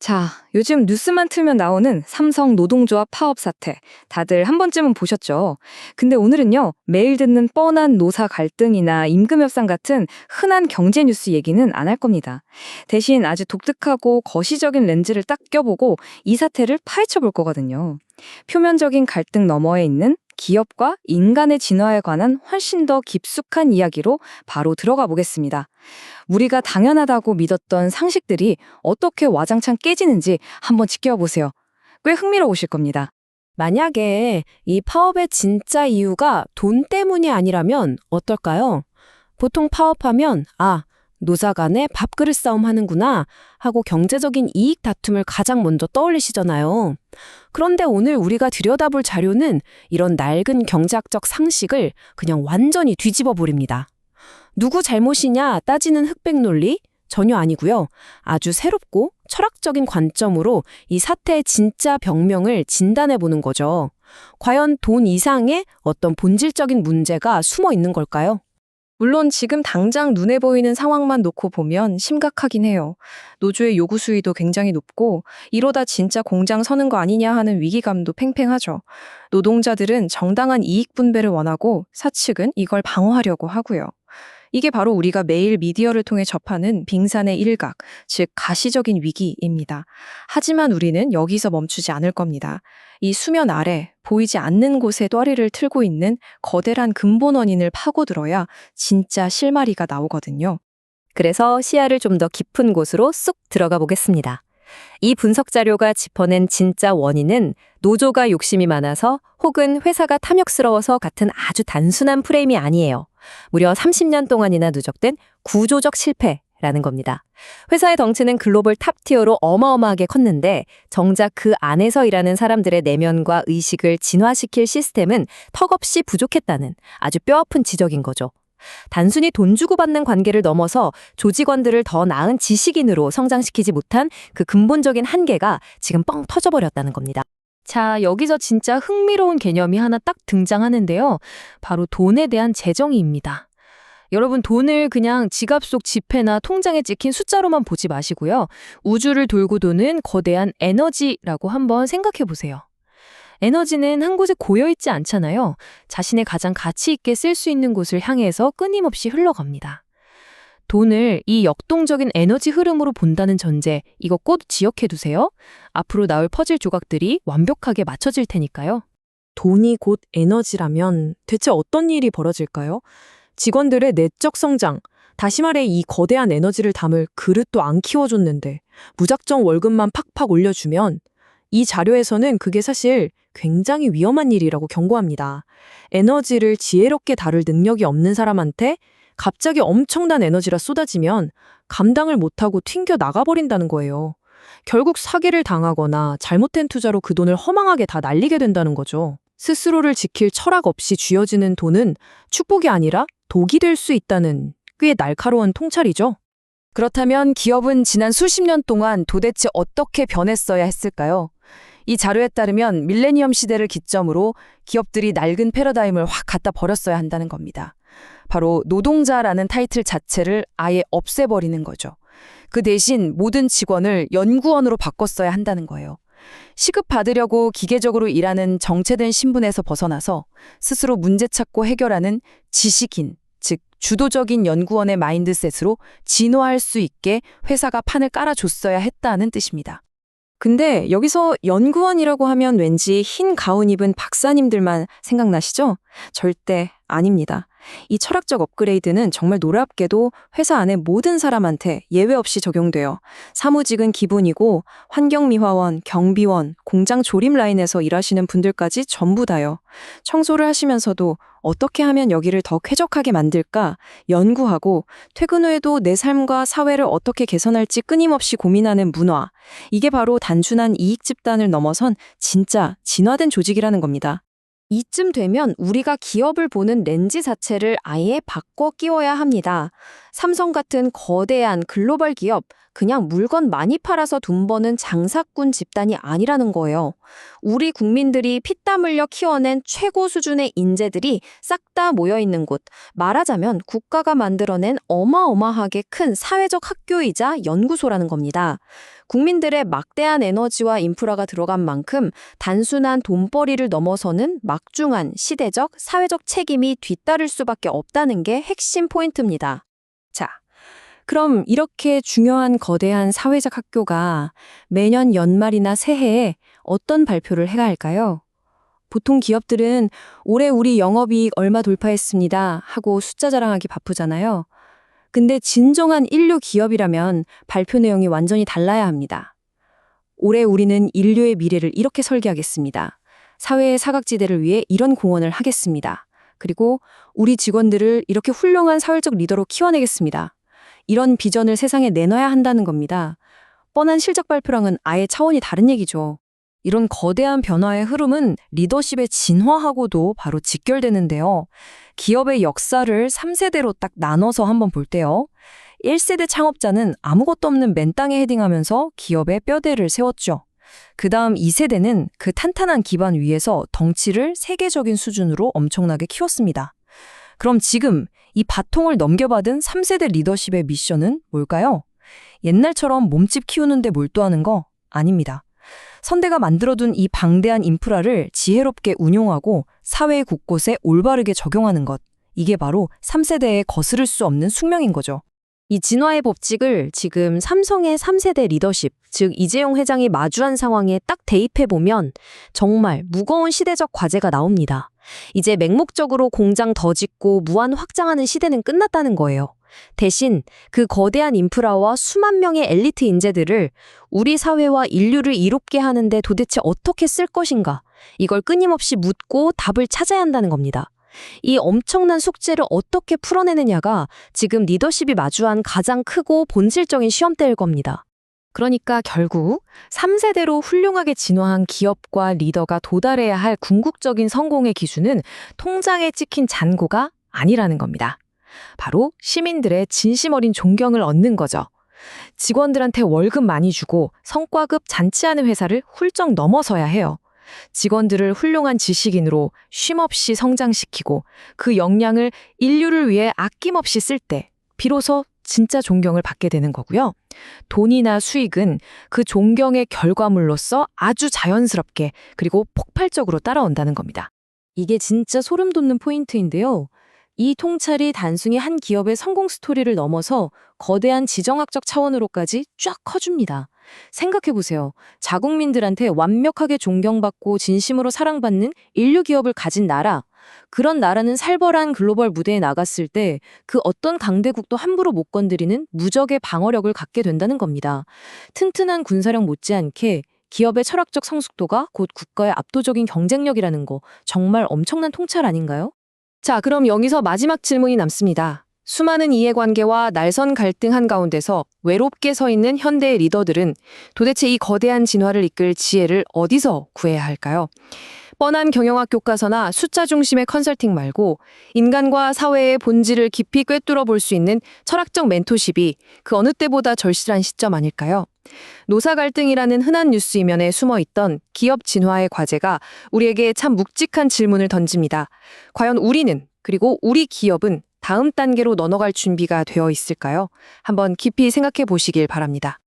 자, 요즘 뉴스만 틀면 나오는 삼성 노동조합 파업 사태. 다들 한 번쯤은 보셨죠? 근데 오늘은요, 매일 듣는 뻔한 노사 갈등이나 임금 협상 같은 흔한 경제 뉴스 얘기는 안 할 겁니다. 대신 아주 독특하고 거시적인 렌즈를 딱 껴보고 이 사태를 파헤쳐 볼 거거든요. 표면적인 갈등 너머에 있는 기업과 인간의 진화에 관한 훨씬 더 깊숙한 이야기로 바로 들어가 보겠습니다. 우리가 당연하다고 믿었던 상식들이 어떻게 와장창 깨지는지 한번 지켜보세요. 꽤 흥미로우실 겁니다. 만약에 이 파업의 진짜 이유가 돈 때문이 아니라면 어떨까요? 보통 파업하면 노사 간에 밥그릇 싸움 하는구나 하고 경제적인 이익 다툼을 가장 먼저 떠올리시잖아요. 그런데 오늘 우리가 들여다볼 자료는 이런 낡은 경제학적 상식을 그냥 완전히 뒤집어 버립니다. 누구 잘못이냐 따지는 흑백 논리? 전혀 아니고요. 아주 새롭고 철학적인 관점으로 이 사태의 진짜 병명을 진단해 보는 거죠. 과연 돈 이상의 어떤 본질적인 문제가 숨어 있는 걸까요? 물론 지금 당장 눈에 보이는 상황만 놓고 보면 심각하긴 해요. 노조의 요구 수위도 굉장히 높고 이러다 진짜 공장 서는 거 아니냐 하는 위기감도 팽팽하죠. 노동자들은 정당한 이익 분배를 원하고 사측은 이걸 방어하려고 하고요. 이게 바로 우리가 매일 미디어를 통해 접하는 빙산의 일각, 즉 가시적인 위기입니다. 하지만 우리는 여기서 멈추지 않을 겁니다. 이 수면 아래 보이지 않는 곳에 또아리를 틀고 있는 거대한 근본 원인을 파고들어야 진짜 실마리가 나오거든요. 그래서 시야를 좀 더 깊은 곳으로 쑥 들어가 보겠습니다. 이 분석 자료가 짚어낸 진짜 원인은 노조가 욕심이 많아서 혹은 회사가 탐욕스러워서 같은 아주 단순한 프레임이 아니에요. 무려 30년 동안이나 누적된 구조적 실패라는 겁니다. 회사의 덩치는 글로벌 탑티어로 어마어마하게 컸는데 정작 그 안에서 일하는 사람들의 내면과 의식을 진화시킬 시스템은 턱없이 부족했다는 아주 뼈아픈 지적인 거죠. 단순히 돈 주고 받는 관계를 넘어서 조직원들을 더 나은 지식인으로 성장시키지 못한 그 근본적인 한계가 지금 뻥 터져버렸다는 겁니다. 자, 여기서 진짜 흥미로운 개념이 하나 딱 등장하는데요. 바로 돈에 대한 재정의입니다. 여러분, 돈을 그냥 지갑 속 지폐나 통장에 찍힌 숫자로만 보지 마시고요. 우주를 돌고 도는 거대한 에너지라고 한번 생각해 보세요. 에너지는 한 곳에 고여있지 않잖아요. 자신의 가장 가치 있게 쓸 수 있는 곳을 향해서 끊임없이 흘러갑니다. 돈을 이 역동적인 에너지 흐름으로 본다는 전제, 이거 꼭 기억해 두세요. 앞으로 나올 퍼즐 조각들이 완벽하게 맞춰질 테니까요. 돈이 곧 에너지라면 대체 어떤 일이 벌어질까요? 직원들의 내적 성장, 다시 말해 이 거대한 에너지를 담을 그릇도 안 키워줬는데 무작정 월급만 팍팍 올려주면 이 자료에서는 그게 사실 굉장히 위험한 일이라고 경고합니다. 에너지를 지혜롭게 다룰 능력이 없는 사람한테 갑자기 엄청난 에너지가 쏟아지면 감당을 못하고 튕겨 나가버린다는 거예요. 결국 사기를 당하거나 잘못된 투자로 그 돈을 허망하게 다 날리게 된다는 거죠. 스스로를 지킬 철학 없이 쥐어지는 돈은 축복이 아니라 독이 될 수 있다는 꽤 날카로운 통찰이죠. 그렇다면 기업은 지난 수십 년 동안 도대체 어떻게 변했어야 했을까요? 이 자료에 따르면 밀레니엄 시대를 기점으로 기업들이 낡은 패러다임을 확 갖다 버렸어야 한다는 겁니다. 바로 노동자라는 타이틀 자체를 아예 없애버리는 거죠. 그 대신 모든 직원을 연구원으로 바꿨어야 한다는 거예요. 시급받으려고 기계적으로 일하는 정체된 신분에서 벗어나서 스스로 문제 찾고 해결하는 지식인, 즉 주도적인 연구원의 마인드셋으로 진화할 수 있게 회사가 판을 깔아줬어야 했다는 뜻입니다. 근데 여기서 연구원이라고 하면 왠지 흰 가운 입은 박사님들만 생각나시죠? 절대 아닙니다. 이 철학적 업그레이드는 정말 놀랍게도 회사 안의 모든 사람한테 예외 없이 적용돼요. 사무직은 기본이고 환경미화원, 경비원, 공장 조립 라인에서 일하시는 분들까지 전부 다요. 청소를 하시면서도 어떻게 하면 여기를 더 쾌적하게 만들까 연구하고 퇴근 후에도 내 삶과 사회를 어떻게 개선할지 끊임없이 고민하는 문화. 이게 바로 단순한 이익 집단을 넘어선 진짜 진화된 조직이라는 겁니다. 이쯤 되면 우리가 기업을 보는 렌즈 자체를 아예 바꿔 끼워야 합니다. 삼성 같은 거대한 글로벌 기업, 그냥 물건 많이 팔아서 돈 버는 장사꾼 집단이 아니라는 거예요. 우리 국민들이 피땀 흘려 키워낸 최고 수준의 인재들이 싹 다 모여있는 곳, 말하자면 국가가 만들어낸 어마어마하게 큰 사회적 학교이자 연구소라는 겁니다. 국민들의 막대한 에너지와 인프라가 들어간 만큼 단순한 돈벌이를 넘어서는 막중한 시대적, 사회적 책임이 뒤따를 수밖에 없다는 게 핵심 포인트입니다. 자, 그럼 이렇게 중요한 거대한 사회적 학교가 매년 연말이나 새해에 어떤 발표를 해야 할까요? 보통 기업들은 올해 우리 영업이익 얼마 돌파했습니다 하고 숫자 자랑하기 바쁘잖아요. 근데 진정한 인류 기업이라면 발표 내용이 완전히 달라야 합니다. 올해 우리는 인류의 미래를 이렇게 설계하겠습니다. 사회의 사각지대를 위해 이런 공헌을 하겠습니다. 그리고 우리 직원들을 이렇게 훌륭한 사회적 리더로 키워내겠습니다. 이런 비전을 세상에 내놔야 한다는 겁니다. 뻔한 실적 발표랑은 아예 차원이 다른 얘기죠. 이런 거대한 변화의 흐름은 리더십의 진화하고도 바로 직결되는데요. 기업의 역사를 3세대로 딱 나눠서 한번 볼 때요. 1세대 창업자는 아무것도 없는 맨 땅에 헤딩하면서 기업의 뼈대를 세웠죠. 그 다음 2세대는 그 탄탄한 기반 위에서 덩치를 세계적인 수준으로 엄청나게 키웠습니다. 그럼 지금 이 바통을 넘겨받은 3세대 리더십의 미션은 뭘까요? 옛날처럼 몸집 키우는 데 몰두하는 거 아닙니다. 선대가 만들어둔 이 방대한 인프라를 지혜롭게 운용하고 사회 곳곳에 올바르게 적용하는 것. 이게 바로 3세대에 거스를 수 없는 숙명인 거죠. 이 진화의 법칙을 지금 삼성의 3세대 리더십, 즉 이재용 회장이 마주한 상황에 딱 대입해보면 정말 무거운 시대적 과제가 나옵니다. 이제 맹목적으로 공장 더 짓고 무한 확장하는 시대는 끝났다는 거예요. 대신 그 거대한 인프라와 수만 명의 엘리트 인재들을 우리 사회와 인류를 이롭게 하는데 도대체 어떻게 쓸 것인가? 이걸 끊임없이 묻고 답을 찾아야 한다는 겁니다. 이 엄청난 숙제를 어떻게 풀어내느냐가 지금 리더십이 마주한 가장 크고 본질적인 시험대일 겁니다. 그러니까 결국 3세대로 훌륭하게 진화한 기업과 리더가 도달해야 할 궁극적인 성공의 기준은 통장에 찍힌 잔고가 아니라는 겁니다. 바로 시민들의 진심 어린 존경을 얻는 거죠. 직원들한테 월급 많이 주고 성과급 잔치하는 회사를 훌쩍 넘어서야 해요. 직원들을 훌륭한 지식인으로 쉼없이 성장시키고 그 역량을 인류를 위해 아낌없이 쓸 때 비로소 진짜 존경을 받게 되는 거고요. 돈이나 수익은 그 존경의 결과물로서 아주 자연스럽게 그리고 폭발적으로 따라온다는 겁니다. 이게 진짜 소름 돋는 포인트인데요. 이 통찰이 단순히 한 기업의 성공 스토리를 넘어서 거대한 지정학적 차원으로까지 쫙 커줍니다. 생각해보세요. 자국민들한테 완벽하게 존경받고 진심으로 사랑받는 인류 기업을 가진 나라. 그런 나라는 살벌한 글로벌 무대에 나갔을 때 그 어떤 강대국도 함부로 못 건드리는 무적의 방어력을 갖게 된다는 겁니다. 튼튼한 군사력 못지않게 기업의 철학적 성숙도가 곧 국가의 압도적인 경쟁력이라는 거 정말 엄청난 통찰 아닌가요? 자, 그럼 여기서 마지막 질문이 남습니다. 수많은 이해관계와 날선 갈등 한가운데서 외롭게 서 있는 현대의 리더들은 도대체 이 거대한 진화를 이끌 지혜를 어디서 구해야 할까요? 뻔한 경영학 교과서나 숫자 중심의 컨설팅 말고 인간과 사회의 본질을 깊이 꿰뚫어 볼 수 있는 철학적 멘토십이 그 어느 때보다 절실한 시점 아닐까요? 노사 갈등이라는 흔한 뉴스 이면에 숨어 있던 기업 진화의 과제가 우리에게 참 묵직한 질문을 던집니다. 과연 우리는, 그리고 우리 기업은 다음 단계로 넘어갈 준비가 되어 있을까요? 한번 깊이 생각해 보시길 바랍니다.